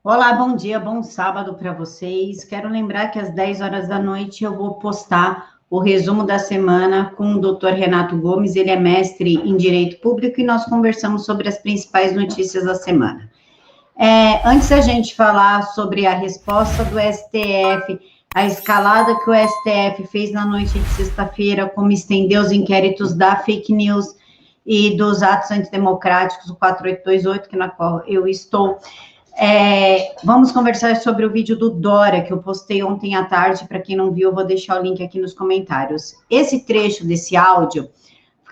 Olá, bom dia, bom sábado para vocês. Quero lembrar que às 10 horas da noite eu vou postar o resumo da semana com o Dr. Renato Gomes. Ele é mestre em Direito Público e nós conversamos sobre as principais notícias da semana. Antes da gente falar sobre a resposta do STF, a escalada que o STF fez na noite de sexta-feira, como estender os inquéritos da fake news e dos atos antidemocráticos, o 4828, que na qual eu estou... vamos conversar sobre o vídeo do Dória, que eu postei ontem à tarde. Para quem não viu, eu vou deixar o link aqui nos comentários. Esse trecho desse áudio,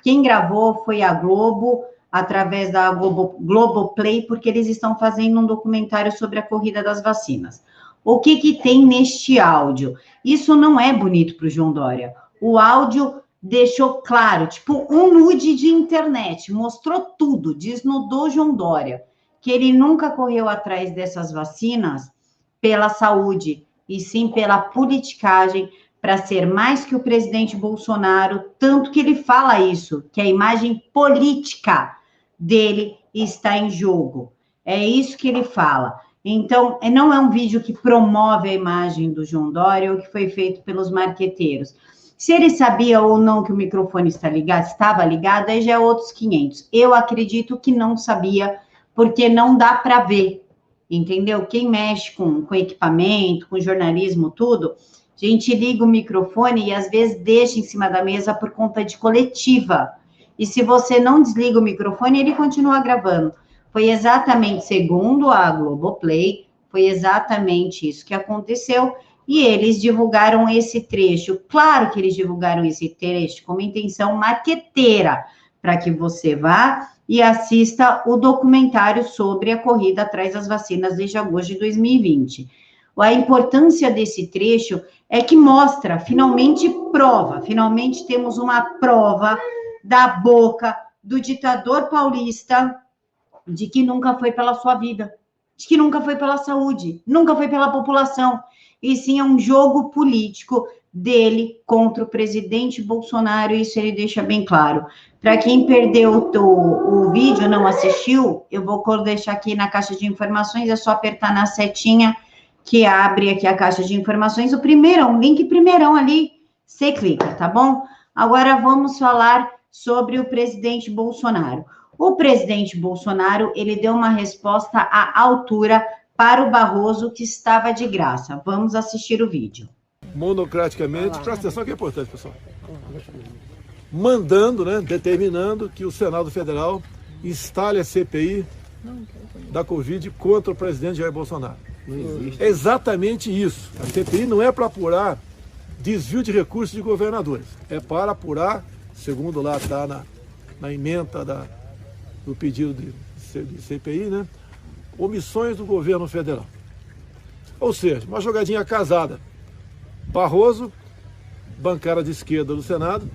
quem gravou foi a Globo, através da Globoplay, porque eles estão fazendo um documentário sobre a corrida das vacinas. O que tem neste áudio? Isso não é bonito para o João Dória. O áudio deixou claro, tipo um nude de internet, mostrou tudo, desnudou João Dória, que ele nunca correu atrás dessas vacinas pela saúde, e sim pela politicagem, para ser mais que o presidente Bolsonaro, tanto que ele fala isso, que a imagem política dele está em jogo. É isso que ele fala. Então, não é um vídeo que promove a imagem do João Dória ou que foi feito pelos marqueteiros. Se ele sabia ou não que o microfone estava ligado, aí já é outros 500. Eu acredito que não sabia, porque não dá para ver, entendeu? Quem mexe com equipamento, com jornalismo, tudo, a gente liga o microfone e às vezes deixa em cima da mesa por conta de coletiva. E se você não desliga o microfone, ele continua gravando. Foi exatamente, segundo a Globoplay, foi exatamente isso que aconteceu, e eles divulgaram esse trecho. Claro que eles divulgaram esse trecho com uma intenção marqueteira, para que você vá e assista o documentário sobre a corrida atrás das vacinas desde agosto de 2020. A importância desse trecho é que mostra, finalmente prova, finalmente temos uma prova da boca do ditador paulista de que nunca foi pela sua vida, de que nunca foi pela saúde, nunca foi pela população, e sim é um jogo político dele contra o presidente Bolsonaro, e isso ele deixa bem claro. Para quem perdeu o vídeo, não assistiu, eu vou deixar aqui na caixa de informações, é só apertar na setinha que abre aqui a caixa de informações, o primeirão, link primeirão ali, você clica, tá bom? Agora vamos falar sobre o presidente Bolsonaro. O presidente Bolsonaro, ele deu uma resposta à altura para o Barroso, que estava de graça. Vamos assistir o vídeo. Monocraticamente, presta atenção que é importante, pessoal. Mandando, determinando que o Senado Federal instale a CPI da Covid contra o presidente Jair Bolsonaro. É exatamente isso. A CPI não é para apurar desvio de recursos de governadores. É para apurar, segundo lá está na ementa do pedido de CPI, omissões do governo federal. Ou seja, uma jogadinha casada. Barroso, bancada de esquerda do Senado,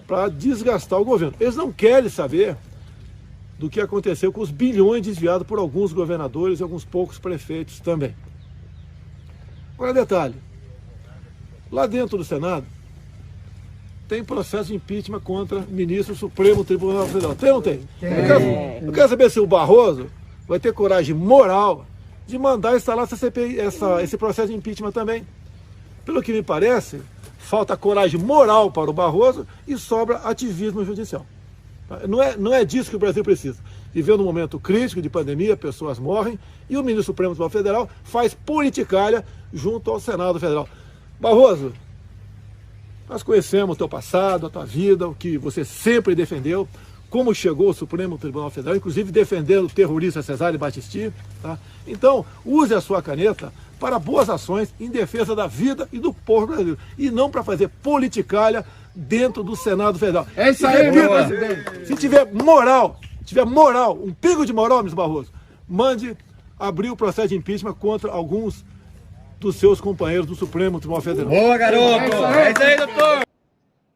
para desgastar o governo. Eles não querem saber do que aconteceu com os bilhões desviados por alguns governadores e alguns poucos prefeitos também. Agora, detalhe. Lá dentro do Senado, tem processo de impeachment contra o ministro do Supremo Tribunal Federal. Tem ou não tem? Eu quero saber se o Barroso vai ter coragem moral de mandar instalar essa CPI, esse processo de impeachment também. Pelo que me parece, falta coragem moral para o Barroso e sobra ativismo judicial. Não é disso que o Brasil precisa. Vivendo um momento crítico de pandemia, pessoas morrem, e o ministro do Supremo Tribunal Federal faz politicalha junto ao Senado Federal. Barroso, nós conhecemos o teu passado, a tua vida, o que você sempre defendeu, como chegou ao Supremo Tribunal Federal, inclusive defendendo o terrorista Cesare Battisti. Então, use a sua caneta para boas ações em defesa da vida e do povo brasileiro, e não para fazer politicalha dentro do Senado Federal. É isso aí, meu presidente. Se tiver moral, um pingo de moral, ministro Barroso, mande abrir o processo de impeachment contra alguns dos seus companheiros do Supremo Tribunal Federal. Boa, garoto! É isso aí, doutor!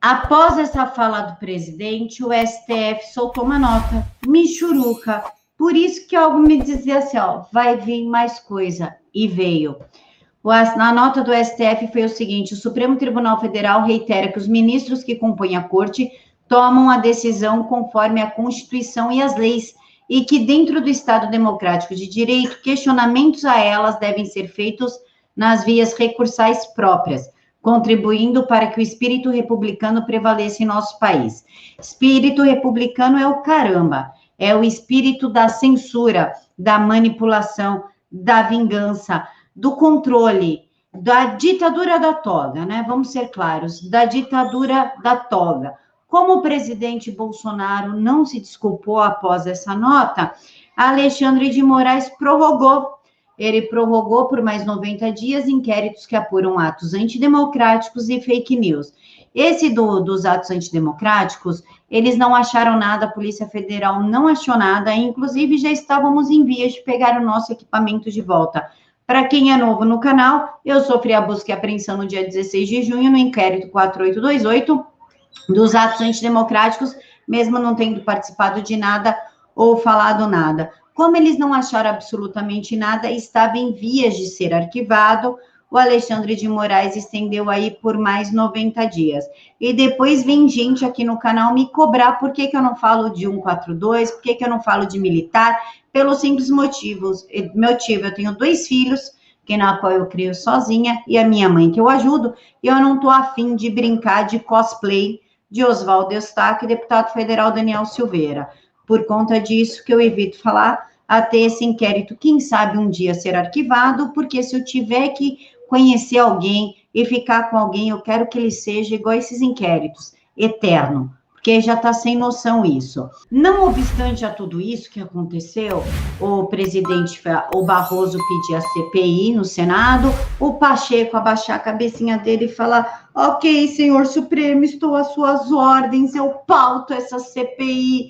Após essa fala do presidente, o STF soltou uma nota, michuruca. Por isso que algo me dizia assim, vai vir mais coisa. E veio. A nota do STF foi o seguinte: o Supremo Tribunal Federal reitera que os ministros que compõem a corte tomam a decisão conforme a Constituição e as leis e que dentro do Estado Democrático de Direito, questionamentos a elas devem ser feitos nas vias recursais próprias, contribuindo para que o espírito republicano prevaleça em nosso país. Espírito republicano é o caramba, é o espírito da censura, da manipulação, da vingança, do controle, da ditadura da toga, né? Vamos ser claros, da ditadura da toga. Como o presidente Bolsonaro não se desculpou após essa nota, Alexandre de Moraes prorrogou. Ele prorrogou por mais 90 dias inquéritos que apuram atos antidemocráticos e fake news. Esse dos atos antidemocráticos, eles não acharam nada, a Polícia Federal não achou nada, inclusive já estávamos em vias de pegar o nosso equipamento de volta. Para quem é novo no canal, eu sofri a busca e apreensão no dia 16 de junho no inquérito 4828 dos atos antidemocráticos, mesmo não tendo participado de nada ou falado nada. Como eles não acharam absolutamente nada, estava em vias de ser arquivado, o Alexandre de Moraes estendeu aí por mais 90 dias. E depois vem gente aqui no canal me cobrar por que eu não falo de 142, por que eu não falo de militar, pelos simples motivos. Eu tenho 2 filhos, que na qual eu crio sozinha, e a minha mãe que eu ajudo, e eu não estou afim de brincar de cosplay de Oswaldo Eustáquio e deputado federal Daniel Silveira. Por conta disso que eu evito falar até esse inquérito, quem sabe um dia ser arquivado, porque se eu tiver que conhecer alguém e ficar com alguém, eu quero que ele seja igual a esses inquéritos, eterno, porque já está sem noção isso. Não obstante a tudo isso que aconteceu, o presidente, o Barroso pedir a CPI no Senado, o Pacheco abaixar a cabecinha dele e falar: ok, senhor Supremo, estou às suas ordens, eu pauto essa CPI.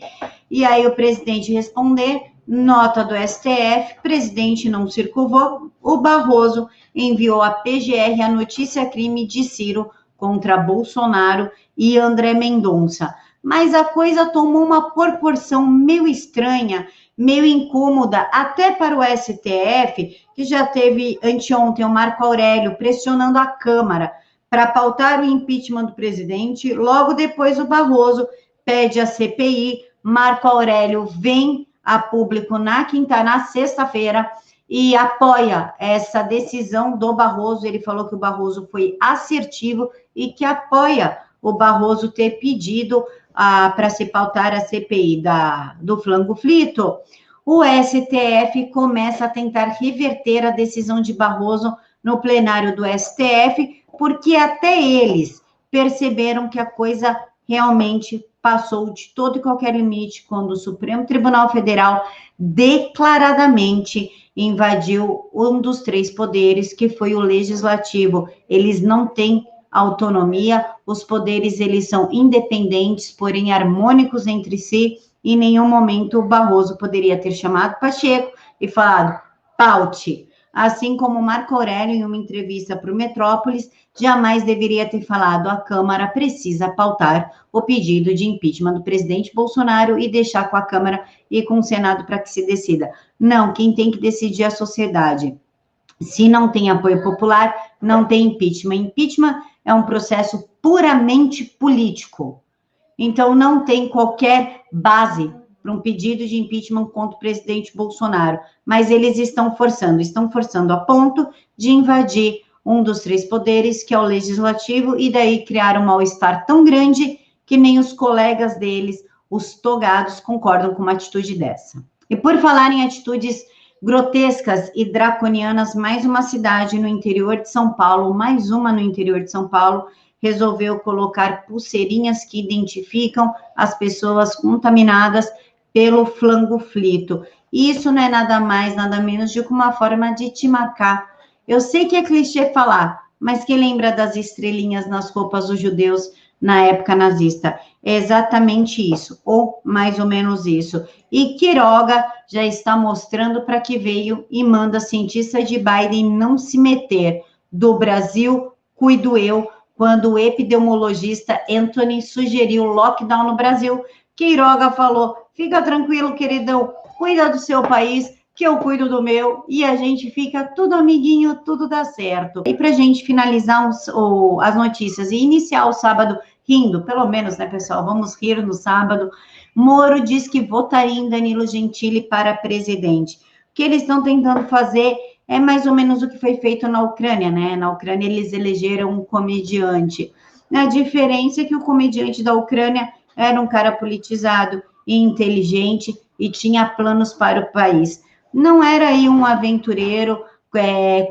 E aí o presidente responder: nota do STF, presidente não circulou, o Barroso enviou à PGR a notícia crime de Ciro contra Bolsonaro e André Mendonça. Mas a coisa tomou uma proporção meio estranha, meio incômoda, até para o STF, que já teve anteontem o Marco Aurélio pressionando a Câmara para pautar o impeachment do presidente. Logo depois o Barroso pede a CPI, Marco Aurélio vem a público na sexta-feira e apoia essa decisão do Barroso. Ele falou que o Barroso foi assertivo e que apoia o Barroso ter pedido para se pautar a CPI do flango flito. O STF começa a tentar reverter a decisão de Barroso no plenário do STF, porque até eles perceberam que a coisa realmente passou de todo e qualquer limite quando o Supremo Tribunal Federal declaradamente invadiu um dos 3 poderes, que foi o legislativo. Eles não têm autonomia, os poderes eles são independentes, porém harmônicos entre si. Em nenhum momento o Barroso poderia ter chamado Pacheco e falado: paute. Assim como Marco Aurélio, em uma entrevista para o Metrópolis, jamais deveria ter falado: a Câmara precisa pautar o pedido de impeachment do presidente Bolsonaro e deixar com a Câmara e com o Senado para que se decida. Não, quem tem que decidir é a sociedade. Se não tem apoio popular, não tem impeachment. Impeachment é um processo puramente político. Então, não tem qualquer base para um pedido de impeachment contra o presidente Bolsonaro. Mas eles estão forçando a ponto de invadir um dos 3 poderes, que é o legislativo, e daí criar um mal-estar tão grande que nem os colegas deles, os togados, concordam com uma atitude dessa. E por falar em atitudes grotescas e draconianas, mais uma cidade no interior de São Paulo, resolveu colocar pulseirinhas que identificam as pessoas contaminadas pelo flango flito. Isso não é nada mais, nada menos do que uma forma de te marcar. Eu sei que é clichê falar, mas quem lembra das estrelinhas nas roupas dos judeus na época nazista? É exatamente isso, ou mais ou menos isso. E Queiroga já está mostrando para que veio e manda cientista de Biden não se meter. Do Brasil, cuido eu. Quando o epidemiologista Anthony sugeriu lockdown no Brasil, Queiroga falou: fica tranquilo, queridão, cuida do seu país, que eu cuido do meu, e a gente fica tudo amiguinho, tudo dá certo. E para a gente finalizar as notícias e iniciar o sábado rindo, pelo menos, né, pessoal? Vamos rir no sábado. Moro diz que votaria em Danilo Gentili para presidente. O que eles estão tentando fazer é mais ou menos o que foi feito na Ucrânia, né? Na Ucrânia, eles elegeram um comediante. A diferença é que o comediante da Ucrânia era um cara politizado e inteligente e tinha planos para o país. Não era aí um aventureiro,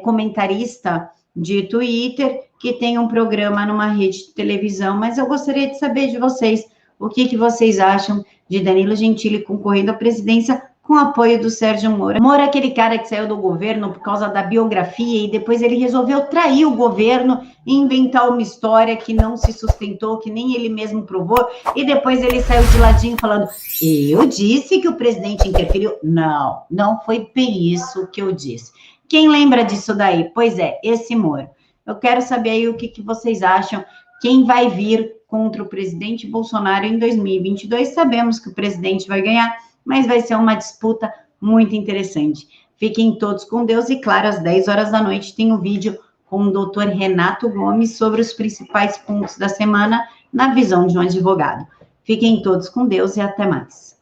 comentarista de Twitter, que tem um programa numa rede de televisão, mas eu gostaria de saber de vocês, o que vocês acham de Danilo Gentili concorrendo à presidência com apoio do Sérgio Moro. Moro é aquele cara que saiu do governo por causa da biografia e depois ele resolveu trair o governo e inventar uma história que não se sustentou, que nem ele mesmo provou, e depois ele saiu de ladinho falando, eu disse que o presidente interferiu. Não, não foi bem isso que eu disse. Quem lembra disso daí? Pois é, esse Moro. Eu quero saber aí o que vocês acham, quem vai vir contra o presidente Bolsonaro em 2022. Sabemos que o presidente vai ganhar, mas vai ser uma disputa muito interessante. Fiquem todos com Deus e, claro, às 10 horas da noite tem o vídeo com o doutor Renato Gomes sobre os principais pontos da semana na visão de um advogado. Fiquem todos com Deus e até mais.